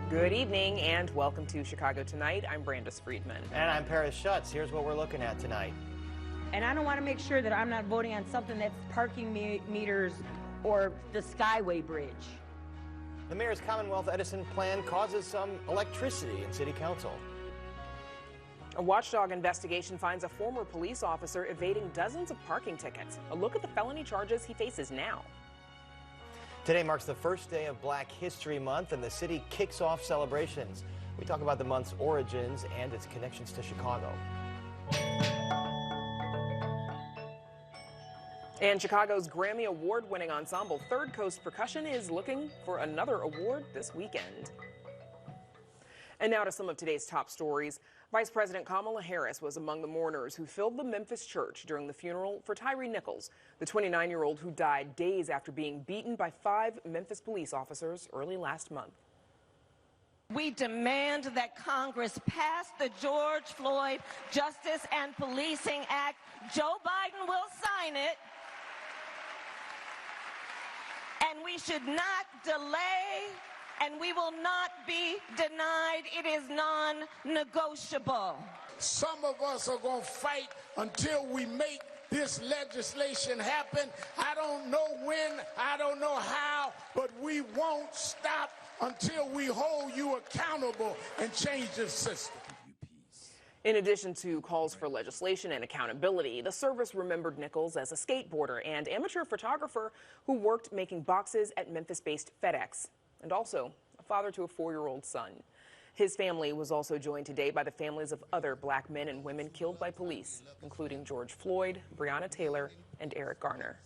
Good evening and welcome to Chicago Tonight. I'm Brandis Friedman. And I'm Paris Schutz. Here's what we're looking at tonight. And I don't want to make sure that I'm not voting on something that's parking meters or the Skyway Bridge. The mayor's Commonwealth Edison plan causes some electricity in City Council. A watchdog investigation finds a former police officer evading dozens of parking tickets. A look at the felony charges he faces now. Today marks the first day of Black History Month, and the city kicks off celebrations. We talk about the month's origins and its connections to Chicago. And Chicago's Grammy Award-winning ensemble Third Coast Percussion is looking for another award this weekend. And now to some of today's top stories. Vice President Kamala Harris was among the mourners who filled the Memphis church during the funeral for Tyree Nichols, the 29-year-old who died days after being beaten by 5 Memphis police officers early last month. We demand that Congress pass the George Floyd Justice and Policing Act. Joe Biden will sign it. And we should not delay, and we will not be denied. It is non-negotiable. Some of us are going to fight until we make this legislation happen. I don't know when, I don't know how, but we won't stop until we hold you accountable and change the system. In addition to calls for legislation and accountability, the service remembered Nichols as a skateboarder and amateur photographer who worked making boxes at Memphis-based FedEx, and also a father to a 4-year-old son. His family was also joined today by the families of other Black men and women killed by police, including George Floyd, Breonna Taylor, and Eric Garner.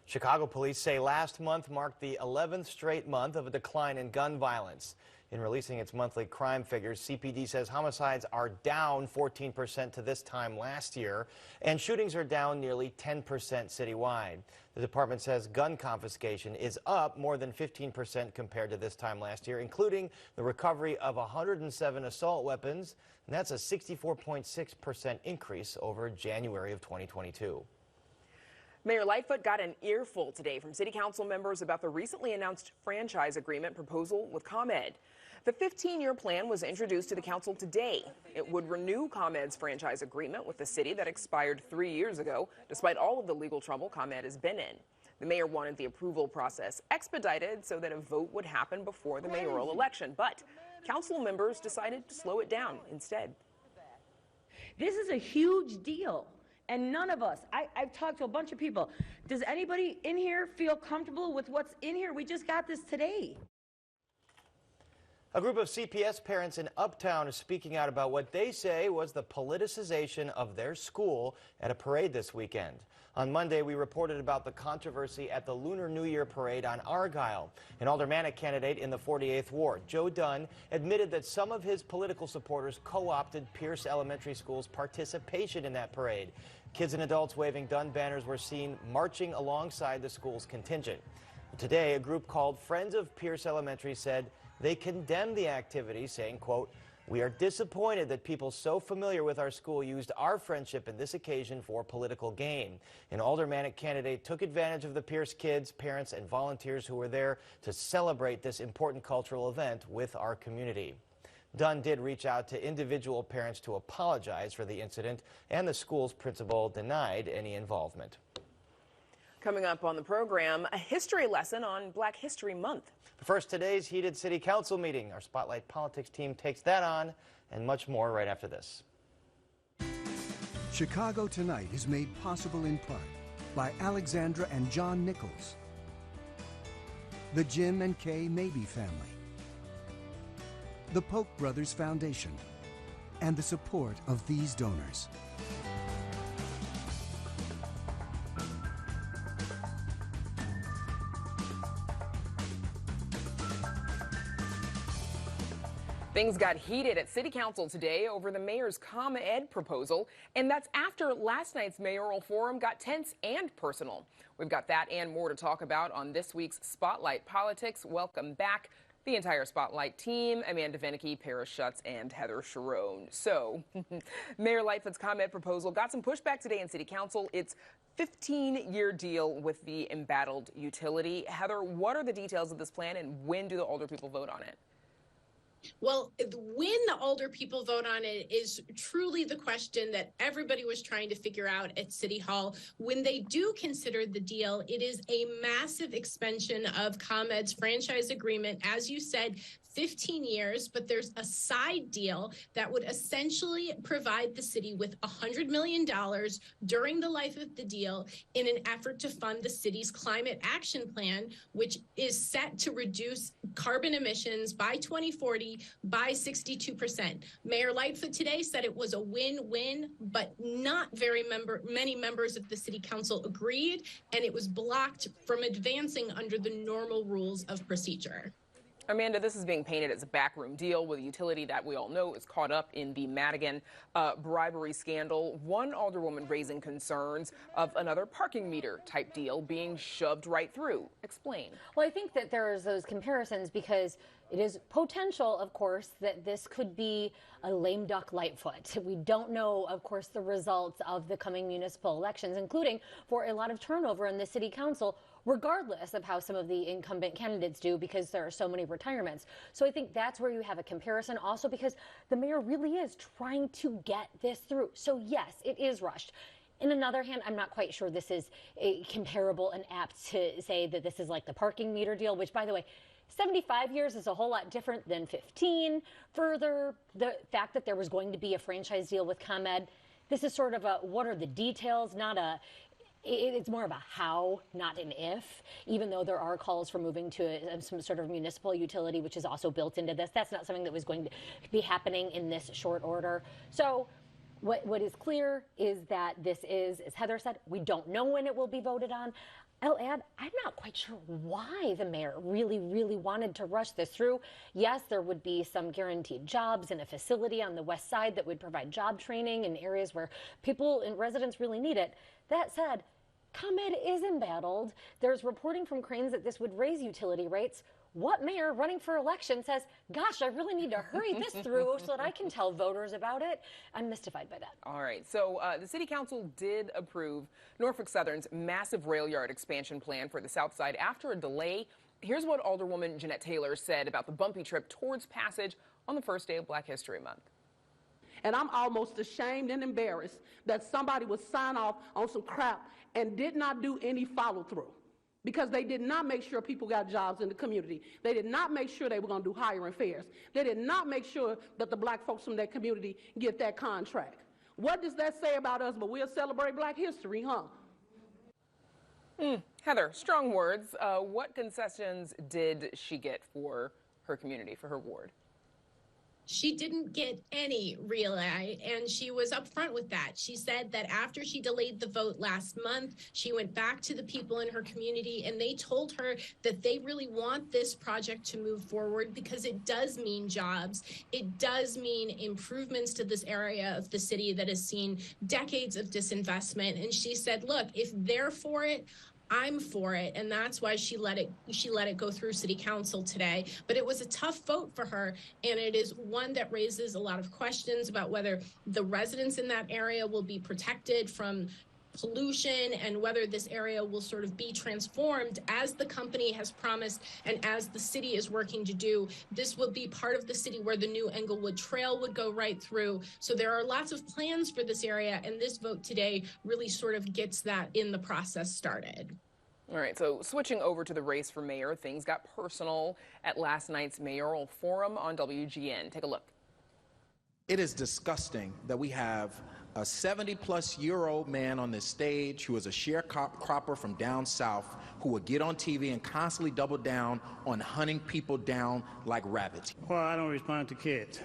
Chicago police say last month marked the 11th straight month of a decline in gun violence. In releasing its monthly crime figures, CPD says homicides are down 14% to this time last year, and shootings are down nearly 10% citywide. The department says gun confiscation is up more than 15% compared to this time last year, including the recovery of 107 assault weapons, and that's a 64.6% increase over January of 2022. Mayor Lightfoot got an earful today from city council members about the recently announced franchise agreement proposal with ComEd. The 15-year plan was introduced to the council today. It would renew ComEd's franchise agreement with the city that expired 3 years ago, despite all of the legal trouble ComEd has been in. The mayor wanted the approval process expedited so that a vote would happen before the mayoral election, but council members decided to slow it down instead. This is a huge deal. And none of us, I've talked to a bunch of people. Does anybody in here feel comfortable with what's in here? We just got this today. A group of CPS parents in Uptown is speaking out about what they say was the politicization of their school at a parade this weekend. On Monday, we reported about the controversy at the Lunar New Year parade on Argyle. An aldermanic candidate in the 48th Ward, Joe Dunn, admitted that some of his political supporters co-opted Pierce Elementary School's participation in that parade. Kids and adults waving Dunn banners were seen marching alongside the school's contingent. Today, a group called Friends of Pierce Elementary said they condemned the activity, saying, quote, "We are disappointed that people so familiar with our school used our friendship in this occasion for political gain." An aldermanic candidate took advantage of the Pierce kids, parents, and volunteers who were there to celebrate this important cultural event with our community. Dunn did reach out to individual parents to apologize for the incident, and the school's principal denied any involvement. Coming up on the program, a history lesson on Black History Month. First, today's heated city council meeting. Our Spotlight Politics team takes that on and much more right after this. Chicago Tonight is made possible in part by Alexandra and John Nichols, the Jim and Kay Mabee family, the Polk Brothers Foundation, and the support of these donors. Things got heated at City Council today over the mayor's ComEd proposal, and that's after last night's mayoral forum got tense and personal. We've got that and more to talk about on this week's Spotlight Politics. Welcome back. the entire Spotlight team, Amanda Venicky, Paris Schutz, and Heather Sharon. So, Mayor Lightfoot's comment proposal got some pushback today in City Council. It's 15-year deal with the embattled utility. Heather, what are the details of this plan, and when do the older people vote on it? Well, when the older people vote on it is truly the question that everybody was trying to figure out at City Hall. When they do consider the deal, it is a massive expansion of ComEd's franchise agreement. As you said, 15 years, but there's a side deal that would essentially provide the city with $100 million during the life of the deal in an effort to fund the city's climate action plan, which is set to reduce carbon emissions by 2040 by 62%. Mayor Lightfoot today said it was a win-win, but not very many members of the city council agreed, and it was blocked from advancing under the normal rules of procedure. Amanda, this is being painted as a backroom deal with a utility that we all know is caught up in the Madigan bribery scandal. One alderwoman raising concerns of another parking meter type deal being shoved right through. Explain. Well, I think that there's those comparisons because it is potential, of course, that this could be a lame duck Lightfoot. We don't know, of course, the results of the coming municipal elections, including for a lot of turnover in the city council, regardless of how some of the incumbent candidates do, because there are so many retirements. So I think that's where you have a comparison, also because the mayor really is trying to get this through. So yes, it is rushed. In another hand, I'm not quite sure this is comparable and apt to say that this is like the parking meter deal, which, by the way, 75 years is a whole lot different than 15. Further, the fact that there was going to be a franchise deal with ComEd, this is sort of a what are the details, not a it's more of a how, not an if, even though there are calls for moving to some sort of municipal utility, which is also built into this. That's not something that was going to be happening in this short order. So what is clear is that this is, as Heather said, we don't know when it will be voted on. I'll add, I'm not quite sure why the mayor really wanted to rush this through. Yes, there would be some guaranteed jobs in a facility on the west side that would provide job training in areas where people and residents really need it. That said, ComEd is embattled. There's reporting from Cranes that this would raise utility rates. What mayor running for election says, gosh, I really need to hurry this through so that I can tell voters about it? I'm mystified by that. All right. So the city council did approve Norfolk Southern's massive rail yard expansion plan for the south side after a delay. Here's what Alderwoman Jeanette Taylor said about the bumpy trip towards passage on the first day of Black History Month. And I'm almost ashamed and embarrassed that somebody would sign off on some crap and did not do any follow through. Because they did not make sure people got jobs in the community. They did not make sure they were going to do hiring fairs. They did not make sure that the black folks from that community get that contract. What does that say about us? But we'll celebrate Black history, huh? Heather, strong words. What concessions did she get for her community, for her ward? She didn't get any relay, and she was upfront with that. She said that after she delayed the vote last month, she went back to the people in her community, and they told her that they really want this project to move forward because it does mean jobs. It does mean improvements to this area of the city that has seen decades of disinvestment. And she said, look, if they're for it, I'm for it, and that's why she let it go through City Council today. But it was a tough vote for her, and it is one that raises a lot of questions about whether the residents in that area will be protected from pollution and whether this area will sort of be transformed as the company has promised and as the city is working to do. This will be part of the city where the new Englewood Trail would go right through. So there are lots of plans for this area, and this vote today really sort of gets that in the process started. All right, so switching over to the race for mayor, things got personal at last night's mayoral forum on WGN. Take a look. It is disgusting that we have a 70-plus-year-old man on this stage who is a sharecropper from down south who would get on TV and constantly double down on hunting people down like rabbits. Well, I don't respond to kids.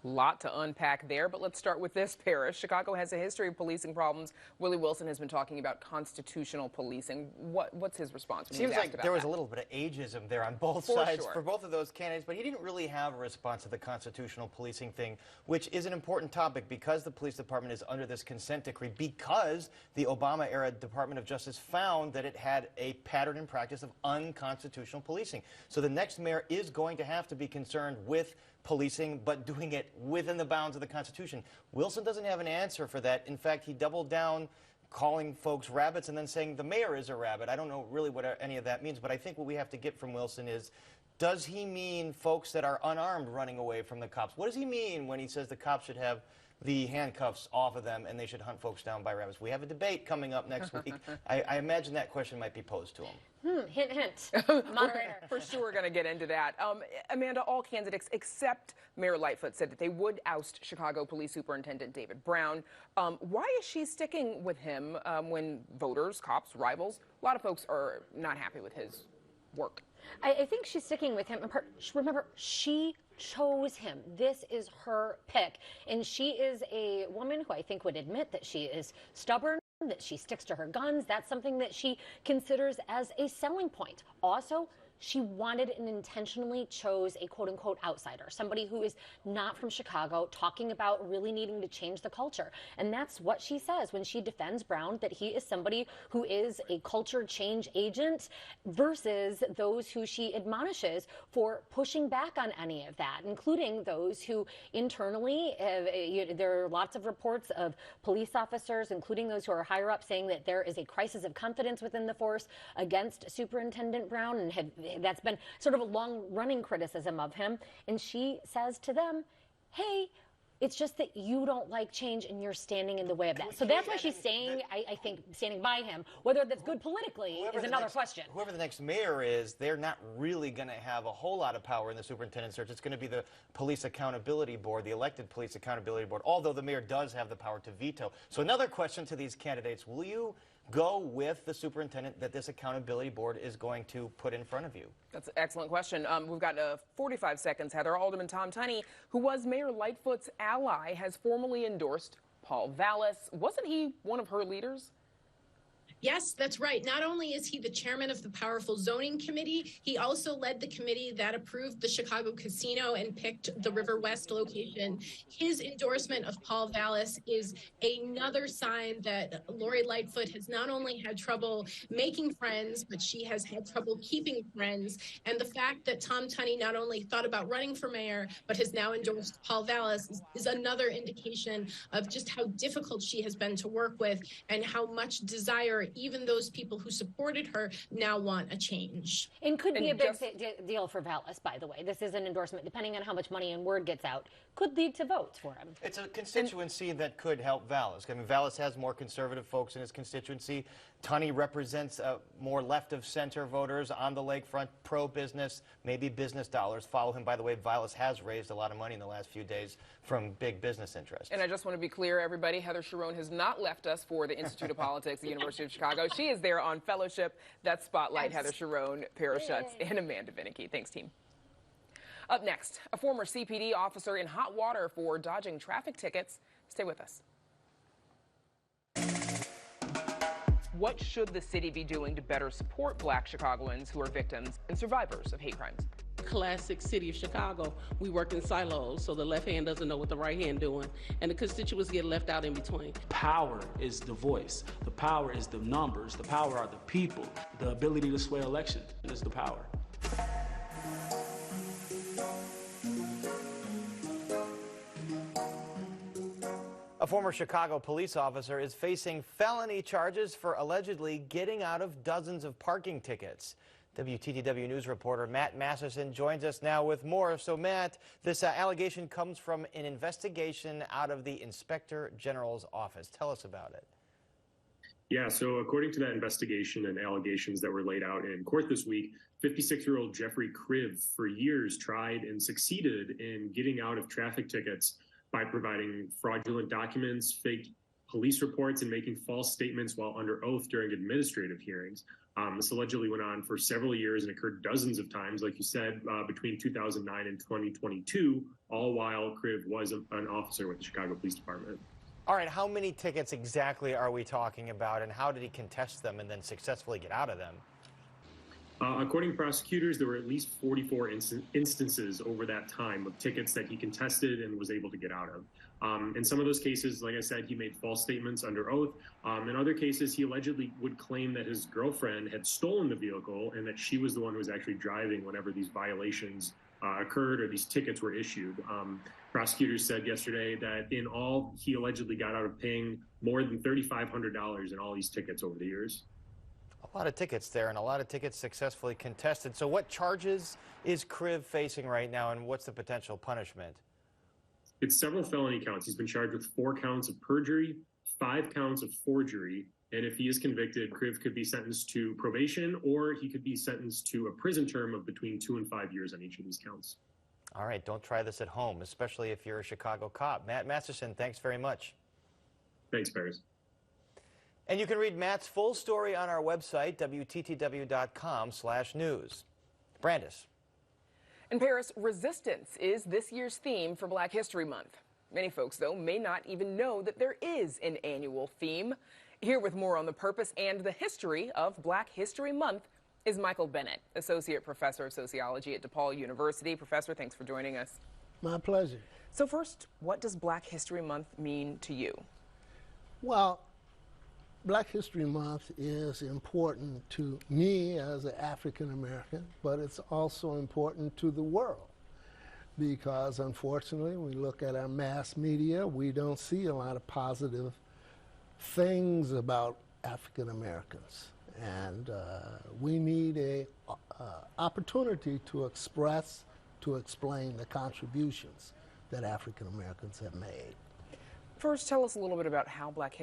Lot to unpack there, but let's start with this, Paris. Chicago has a history of policing problems. Willie Wilson has been talking about constitutional policing. What's his response? Seems like there was a little bit of ageism there on both sides for both of those candidates, but he didn't really have a response to the constitutional policing thing, which is an important topic because the police department is under this consent decree, because the Obama-era Department of Justice found that it had a pattern and practice of unconstitutional policing. So the next mayor is going to have to be concerned with policing, but doing it within the bounds of the Constitution. Wilson doesn't have an answer for that. In fact, he doubled down calling folks rabbits and then saying the mayor is a rabbit. I don't know really what any of that means, but I think what we have to get from Wilson is, does he mean folks that are unarmed running away from the cops? What does he mean when he says the cops should have the handcuffs off of them and they should hunt folks down by rabbits? We have a debate coming up next week. I imagine that question might be posed to him. Hint, hint. Moderator. For sure, we're going to get into that. Amanda, all candidates except Mayor Lightfoot said that they would oust Chicago Police Superintendent David Brown. Why is she sticking with him when voters, cops, rivals, a lot of folks are not happy with his work? I think she's sticking with him. Remember, she chose him. This is her pick. And she is a woman who I think would admit that she is stubborn, that she sticks to her guns. That's something that she considers as a selling point. Also, she wanted and intentionally chose a quote-unquote outsider, somebody who is not from Chicago, talking about really needing to change the culture. And that's what she says when she defends Brown, that he is somebody who is a culture change agent, versus those who she admonishes for pushing back on any of that, including those who internally, there are lots of reports of police officers, including those who are higher up, saying that there is a crisis of confidence within the force against Superintendent Brown, and that's been sort of a long-running criticism of him. And she says to them, hey, it's just that you don't like change and you're standing in the way of that. So that's why she's saying, I think, standing by him. Whether that's good politically is another question. Whoever the next mayor is, they're not really going to have a whole lot of power in the superintendent search. It's going to be the Police Accountability Board, the elected Police Accountability Board, although the mayor does have the power to veto. So another question to these candidates, will you go with the superintendent that this accountability board is going to put in front of you? That's an excellent question. We've got 45 seconds, Heather. Alderman Tom Tunney, who was Mayor Lightfoot's ally, has formally endorsed Paul Vallis. Wasn't he one of her leaders? Yes, that's right. Not only is he the chairman of the powerful zoning committee, he also led the committee that approved the Chicago casino and picked the River West location. His endorsement of Paul Vallis is another sign that Lori Lightfoot has not only had trouble making friends, but she has had trouble keeping friends. And the fact that Tom Tunney not only thought about running for mayor, but has now endorsed Paul Vallis is another indication of just how difficult she has been to work with and how much desire even those people who supported her now want a change. And could be a big deal for Vallis, by the way. This is an endorsement, depending on how much money and word gets out, could lead to votes for him. It's a constituency that could help Vallis. I mean, Vallis has more conservative folks in his constituency. Tunney represents more left-of-center voters on the lakefront, pro-business, maybe business dollars follow him. By the way, Vallis has raised a lot of money in the last few days from big business interests. And I just want to be clear, everybody, Heather Sharon has not left us for the Institute of Politics at the University of Chicago. She is there on fellowship. That's Spotlight. Heather Sharon, Paris Schutz, and Amanda Vinicky. Thanks, team. Up next, a former CPD officer in hot water for dodging traffic tickets. Stay with us. What should the city be doing to better support Black Chicagoans who are victims and survivors of hate crimes? Classic city of Chicago, we work in silos, so the left hand doesn't know what the right hand doing, and the constituents get left out in between. Power is the voice. The power is the numbers. The power are the people. The ability to sway elections is the power. A former Chicago police officer is facing felony charges for allegedly getting out of dozens of parking tickets. WTTW News reporter Matt Masterson joins us now with more. So, Matt, this allegation comes from an investigation out of the Inspector General's office. Tell us about it. Yeah, so according to that investigation and allegations that were laid out in court this week, 56-year-old Jeffrey Cribb for years tried and succeeded in getting out of traffic tickets by providing fraudulent documents, fake police reports and making false statements while under oath during administrative hearings. This allegedly went on for several years and occurred dozens of times, like you said, between 2009 and 2022, all while Kriv was an officer with the Chicago Police Department. All right, how many tickets exactly are we talking about, and how did he contest them and then successfully get out of them? According to prosecutors, there were at least 44 instances over that time of tickets that he contested and was able to get out of. In some of those cases, like I said, he made false statements under oath. In other cases, he allegedly would claim that his girlfriend had stolen the vehicle and that she was the one who was actually driving whenever these violations occurred or these tickets were issued. Prosecutors said yesterday that in all, he allegedly got out of paying more than $3,500 in all these tickets over the years. A lot of tickets there, and a lot of tickets successfully contested. So what charges is Kriv facing right now, and what's the potential punishment? It's several felony counts. He's been charged with 4 counts of perjury, 5 counts of forgery, and if he is convicted, Kriv could be sentenced to probation, or he could be sentenced to a prison term of between 2 and 5 years on each of these counts. All right, don't try this at home, especially if you're a Chicago cop. Matt Masterson, thanks very much. Thanks, Paris. And you can read Matt's full story on our website, WTTW.com/news. Brandis. In Paris, resistance is this year's theme for Black History Month. Many folks, though, may not even know that there is an annual theme. Here with more on the purpose and the history of Black History Month is Michael Bennett, Associate Professor of Sociology at DePaul University. Professor, thanks for joining us. My pleasure. So first, what does Black History Month mean to you? Well, Black History Month is important to me as an African American, but it's also important to the world because, unfortunately, when we look at our mass media, we don't see a lot of positive things about African Americans. And we need an opportunity to express, to explain the contributions that African Americans have made. First, tell us a little bit about how Black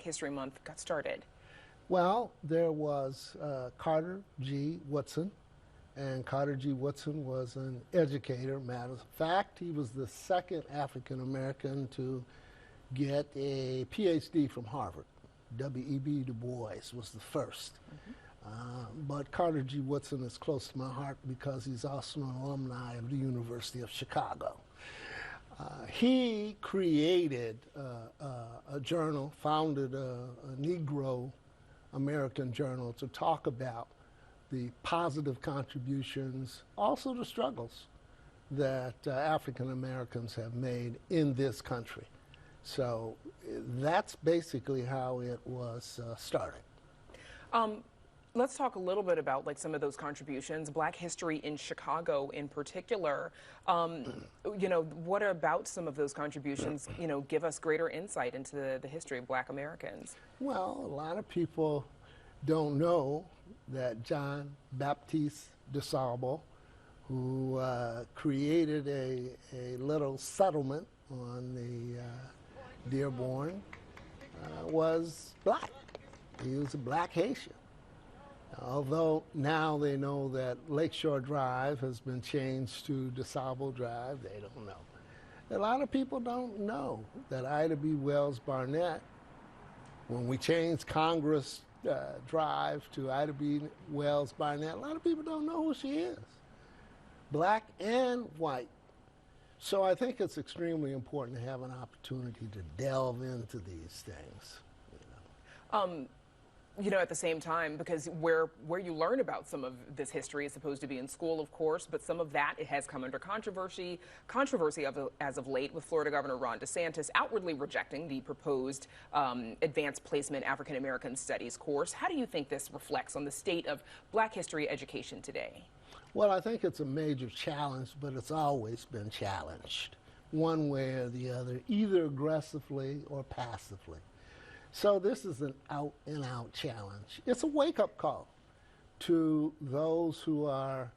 History Month got started. Well, there was Carter G. Woodson, and Carter G. Woodson was an educator. Matter of fact, he was the second African American to get a PhD from Harvard. W.E.B. Du Bois was the first. But Carter G. Woodson is close to my heart because he's also an alumni of the University of Chicago. He created a journal, founded a Negro American journal to talk about the positive contributions, also the struggles that African Americans have made in this country. So that's basically how it was started. Let's talk a little bit about some of those contributions, Black history in Chicago in particular. What about some of those contributions, give us greater insight into the history of Black Americans? Well, a lot of people don't know that John Baptiste DeSable, who created a little settlement on the Dearborn, was Black. He was a Black Haitian. Although now they know that Lakeshore Drive has been changed to DeSable Drive, they don't know. A lot of people don't know that Ida B. Wells Barnett, when we changed Congress Drive to Ida B. Wells Barnett, a lot of people don't know who she is, Black and white. So I think it's extremely important to have an opportunity to delve into these things. At the same time, because where you learn about some of this history is supposed to be in school, of course, but some of that it has come under controversy as of late, with Florida Governor Ron DeSantis outwardly rejecting the proposed advanced placement African American Studies course. How do you think this reflects on the state of Black history education today? Well, I think it's a major challenge, but it's always been challenged, one way or the other, either aggressively or passively. So this is an out-and-out challenge. It's a wake-up call to those who are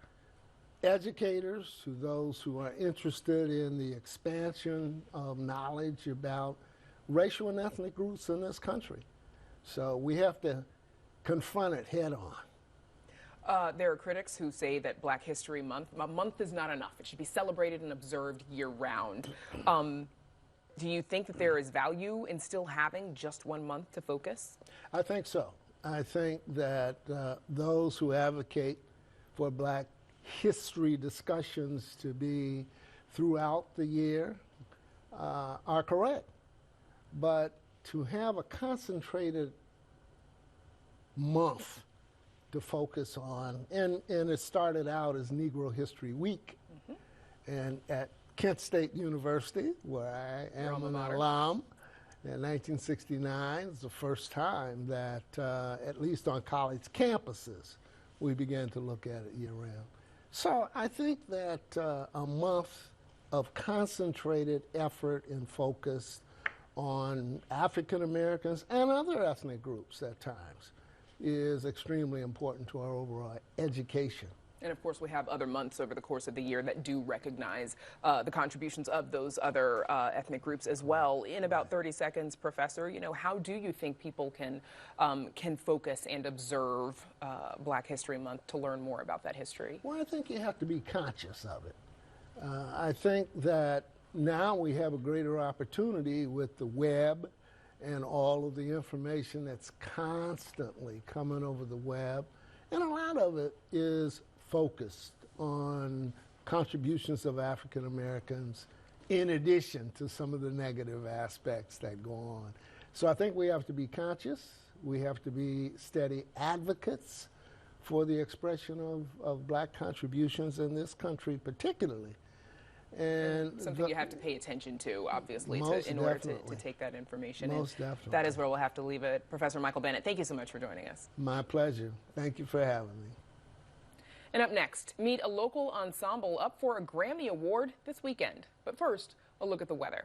educators, to those who are interested in the expansion of knowledge about racial and ethnic groups in this country. So we have to confront it head-on. There are critics who say that Black History Month, a month is not enough. It should be celebrated and observed year-round. Do you think that there is value in still having just 1 month to focus? I think so. I think that those who advocate for Black history discussions to be throughout the year are correct. But to have a concentrated month to focus on, and it started out as Negro History Week, and at Kent State University, where I am an alum, in 1969 is the first time that, at least on college campuses, we began to look at it year-round. So I think that a month of concentrated effort and focus on African Americans and other ethnic groups at times is extremely important to our overall education. And of course, we have other months over the course of the year that do recognize the contributions of those other ethnic groups as well. In about 30 seconds, Professor, you know, how do you think people can focus and observe Black History Month to learn more about that history? Well, I think you have to be conscious of it. I think that now we have a greater opportunity with the web and all of the information that's constantly coming over the web. And a lot of it is focused on contributions of African Americans in addition to some of the negative aspects that go on. So I think we have to be conscious. We have to be steady advocates for the expression of Black contributions in this country particularly. And something you have to pay attention to, obviously, in order to take that information. Most definitely. That is where we'll have to leave it. Professor Michael Bennett, thank you so much for joining us. My pleasure. Thank you for having me. And up next, meet a local ensemble up for a Grammy Award this weekend. But first, a look at the weather.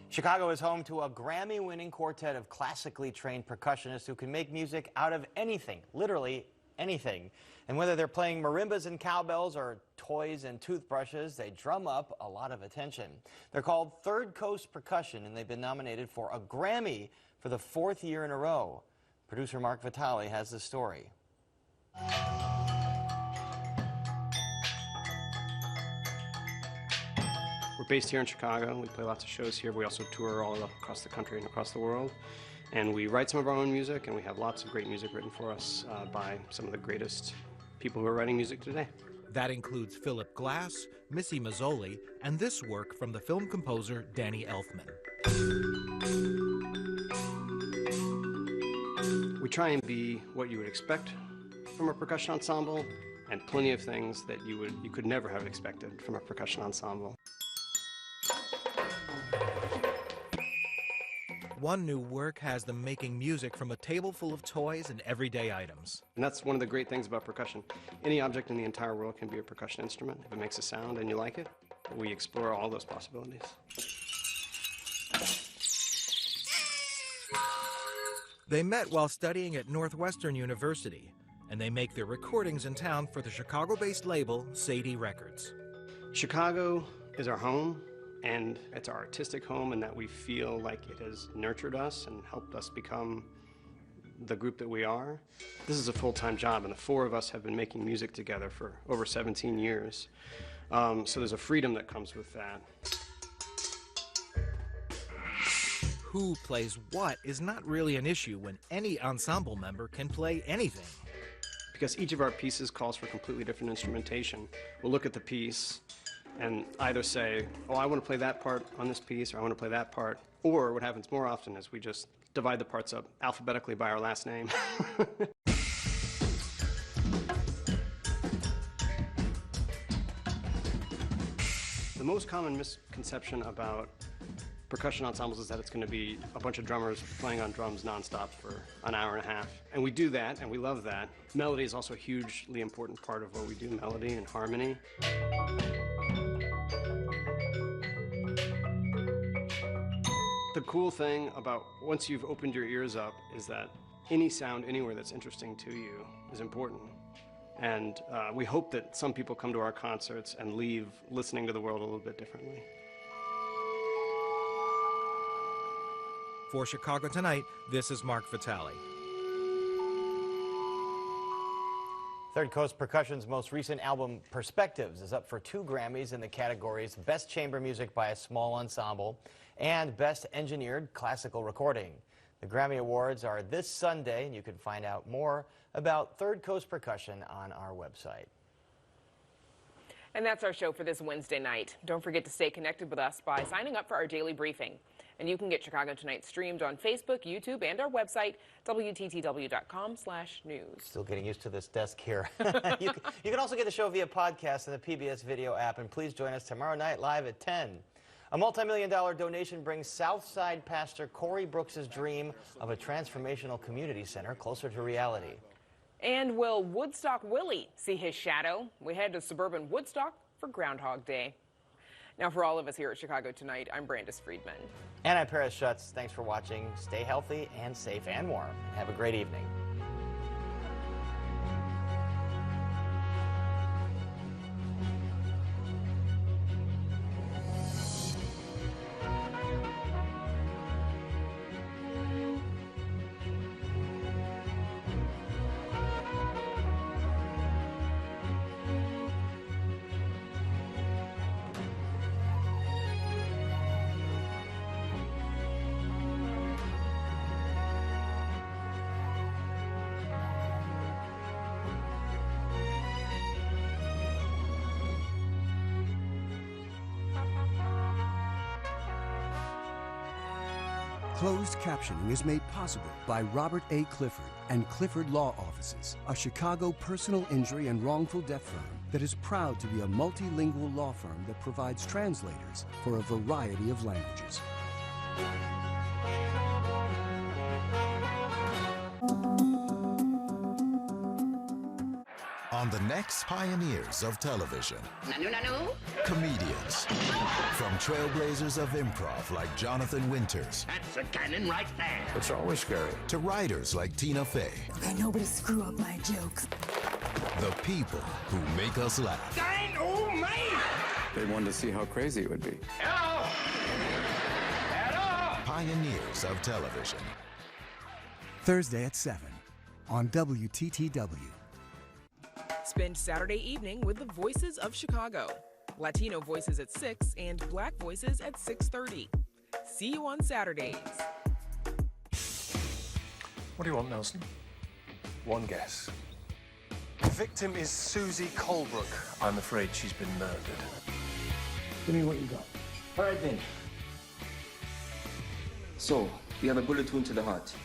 Chicago is home to a Grammy-winning quartet of classically trained percussionists who can make music out of anything, literally anything. And whether they're playing marimbas and cowbells or toys and toothbrushes, they drum up a lot of attention. They're called Third Coast Percussion, and they've been nominated for a Grammy for the 4th year in a row. Producer Mark Vitale has the story. We're based here in Chicago. We play lots of shows here. We also tour all across the country and across the world. And we write some of our own music, and we have lots of great music written for us by some of the greatest people who are writing music today. That includes Philip Glass, Missy Mazzoli, and this work from the film composer Danny Elfman. We try and be what you would expect from a percussion ensemble, and plenty of things that you could never have expected from a percussion ensemble. One new work has them making music from a table full of toys and everyday items. And that's one of the great things about percussion. Any object in the entire world can be a percussion instrument if it makes a sound and you like it. We explore all those possibilities. They met while studying at Northwestern University, and they make their recordings in town for the Chicago-based label Sadie Records. Chicago is our home, and it's our artistic home, and that we feel like it has nurtured us and helped us become the group that we are. This is a full-time job, and the four of us have been making music together for over 17 years. So there's a freedom that comes with that. Who plays what is not really an issue when any ensemble member can play anything. Because each of our pieces calls for completely different instrumentation. We'll look at the piece and either say, oh, I want to play that part on this piece, or I want to play that part. Or what happens more often is we just divide the parts up alphabetically by our last name. The most common misconception about percussion ensembles is that it's going to be a bunch of drummers playing on drums nonstop for an hour and a half. And we do that, and we love that. Melody is also a hugely important part of what we do, melody and harmony. The cool thing about once you've opened your ears up is that any sound anywhere that's interesting to you is important. And we hope that some people come to our concerts and leave listening to the world a little bit differently. For Chicago Tonight, this is Mark Vitale. Third Coast Percussion's most recent album, Perspectives, is up for 2 Grammys in the categories Best Chamber Music by a Small Ensemble and Best Engineered Classical Recording. The Grammy Awards are this Sunday, and you can find out more about Third Coast Percussion on our website. And that's our show for this Wednesday night. Don't forget to stay connected with us by signing up for our daily briefing. And you can get Chicago Tonight streamed on Facebook, YouTube, and our website, WTTW.com/news. Still getting used to this desk here. You can also get the show via podcast and the PBS video app. And please join us tomorrow night live at 10. A multi-million-dollar donation brings Southside pastor Corey Brooks' dream of a transformational community center closer to reality. And will Woodstock Willie see his shadow? We head to suburban Woodstock for Groundhog Day. Now, for all of us here at Chicago Tonight, I'm Brandis Friedman. And I'm Paris Schutz. Thanks for watching. Stay healthy and safe and warm. Have a great evening. Closed captioning is made possible by Robert A. Clifford and Clifford Law Offices, a Chicago personal injury and wrongful death firm that is proud to be a multilingual law firm that provides translators for a variety of languages. On the next Pioneers of Television, comedians, from trailblazers of improv like Jonathan Winters. That's a cannon right there. It's always scary. To writers like Tina Fey. Okay, nobody screw up my jokes. The people who make us laugh. Oh, man! They wanted to see how crazy it would be. Hello! Hello! Pioneers of Television. Thursday at 7 on WTTW. Spend Saturday evening with the Voices of Chicago. Latino Voices at 6 and Black Voices at 6:30. See you on Saturdays. What do you want, Nelson? One guess. The victim is Susie Colebrook. I'm afraid she's been murdered. Give me what you got. All right, then. So, we have a bullet wound to the heart.